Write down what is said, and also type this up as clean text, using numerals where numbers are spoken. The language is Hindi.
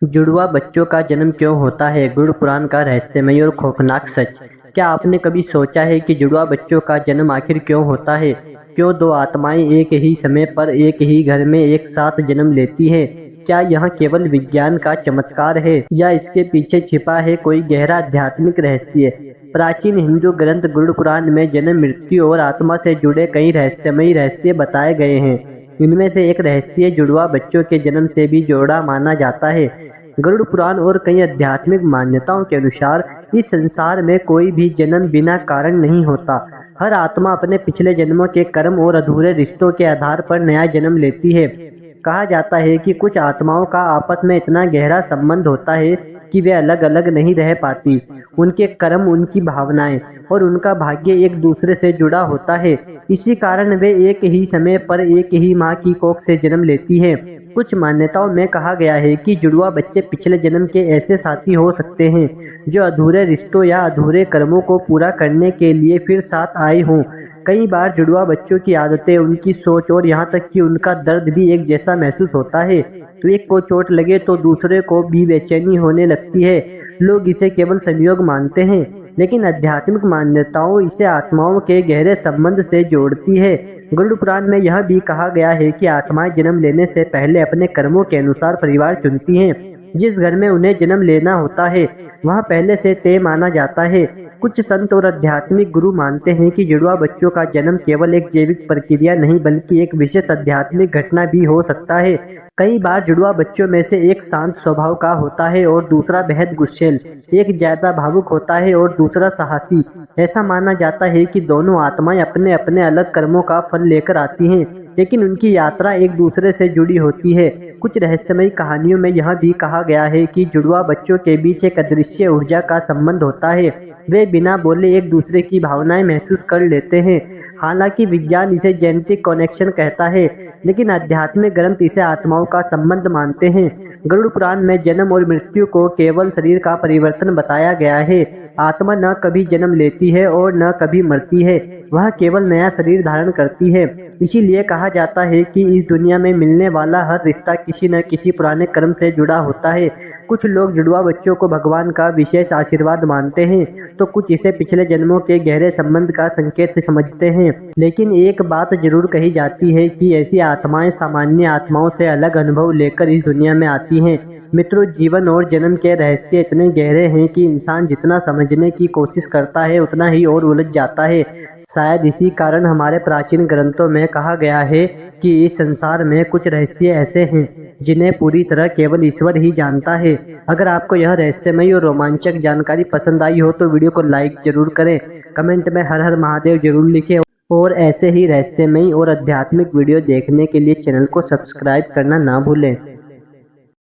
जुड़वा बच्चों का जन्म क्यों होता है? गुरु पुराण का रहस्यमय और खौफनाक सच। क्या आपने कभी सोचा है कि जुड़वा बच्चों का जन्म आखिर क्यों होता है? क्यों दो आत्माएं एक ही समय पर एक ही घर में एक साथ जन्म लेती हैं? क्या यह केवल विज्ञान का चमत्कार है या इसके पीछे छिपा है कोई गहरा आध्यात्मिक रहस्य? प्राचीन हिंदू ग्रंथ गुरु पुराण में जन्म, मृत्यु और आत्मा से जुड़े कई रहस्यमयी रहस्य बताए गए हैं। इनमें से एक रहस्य जुड़वा बच्चों के जन्म से भी जोड़ा माना जाता है। गरुड़ पुराण और कई आध्यात्मिक मान्यताओं के अनुसार इस संसार में कोई भी जन्म बिना कारण नहीं होता। हर आत्मा अपने पिछले जन्मों के कर्म और अधूरे रिश्तों के आधार पर नया जन्म लेती है। कहा जाता है कि कुछ आत्माओं का आपस में इतना गहरा संबंध होता है कि वे अलग अलग नहीं रह पाती। उनके कर्म, उनकी भावनाएं और उनका भाग्य एक दूसरे से जुड़ा होता है। इसी कारण वे एक ही समय पर एक ही माँ की कोख से जन्म लेती हैं। कुछ मान्यताओं में कहा गया है कि जुड़वा बच्चे पिछले जन्म के ऐसे साथी हो सकते हैं जो अधूरे रिश्तों या अधूरे कर्मों को पूरा करने के लिए फिर साथ आए हों। कई बार जुड़वा बच्चों की आदतें, उनकी सोच और यहाँ तक कि उनका दर्द भी एक जैसा महसूस होता है। तो एक को चोट लगे तो दूसरे को भी बेचैनी होने लगती है। लोग इसे केवल संयोग मानते हैं, लेकिन आध्यात्मिक मान्यताओं इसे आत्माओं के गहरे संबंध से जोड़ती है। गरुड़ पुराण में यह भी कहा गया है कि आत्माएं जन्म लेने से पहले अपने कर्मों के अनुसार परिवार चुनती हैं। जिस घर में उन्हें जन्म लेना होता है वह पहले से तय माना जाता है। कुछ संत और आध्यात्मिक गुरु मानते हैं कि जुड़वा बच्चों का जन्म केवल एक जैविक प्रक्रिया नहीं बल्कि एक विशेष आध्यात्मिक घटना भी हो सकता है। कई बार जुड़वा बच्चों में से एक शांत स्वभाव का होता है और दूसरा बेहद गुस्सैल, एक ज्यादा भावुक होता है और दूसरा साहसी। ऐसा माना जाता है कि दोनों आत्माएं अपने अपने अलग कर्मों का फल लेकर आती हैं, लेकिन उनकी यात्रा एक दूसरे से जुड़ी होती है। कुछ रहस्यमयी कहानियों में यह भी कहा गया है कि जुड़वा बच्चों के बीच एक अदृश्य ऊर्जा का संबंध होता है। वे बिना बोले एक दूसरे की भावनाएं महसूस कर लेते हैं। हालांकि विज्ञान इसे जेनेटिक कनेक्शन कहता है, लेकिन आध्यात्मिक ग्रंथ इसे आत्माओं का संबंध मानते हैं। गरुड़ पुराण में जन्म और मृत्यु को केवल शरीर का परिवर्तन बताया गया है। आत्मा न कभी जन्म लेती है और न कभी मरती है, वह केवल नया शरीर धारण करती है। इसीलिए कहा जाता है कि इस दुनिया में मिलने वाला हर रिश्ता किसी न किसी पुराने कर्म से जुड़ा होता है। कुछ लोग जुड़वा बच्चों को भगवान का विशेष आशीर्वाद मानते हैं, तो कुछ इसे पिछले जन्मों के गहरे संबंध का संकेत समझते हैं। लेकिन एक बात जरूर कही जाती है कि ऐसी आत्माएं सामान्य आत्माओं से अलग अनुभव लेकर इस दुनिया में आती हैं। मित्रों, जीवन और जन्म के रहस्य इतने गहरे हैं कि इंसान जितना समझने की कोशिश करता है उतना ही और उलझ जाता है। शायद इसी कारण हमारे प्राचीन ग्रंथों में कहा गया है कि इस संसार में कुछ रहस्य ऐसे हैं जिन्हें पूरी तरह केवल ईश्वर ही जानता है। अगर आपको यह रहस्यमयी और रोमांचक जानकारी पसंद आई हो तो वीडियो को लाइक जरूर करें, कमेंट में हर हर महादेव जरूर लिखें और ऐसे ही रहस्यमयी और आध्यात्मिक वीडियो देखने के लिए चैनल को सब्सक्राइब करना ना भूलें।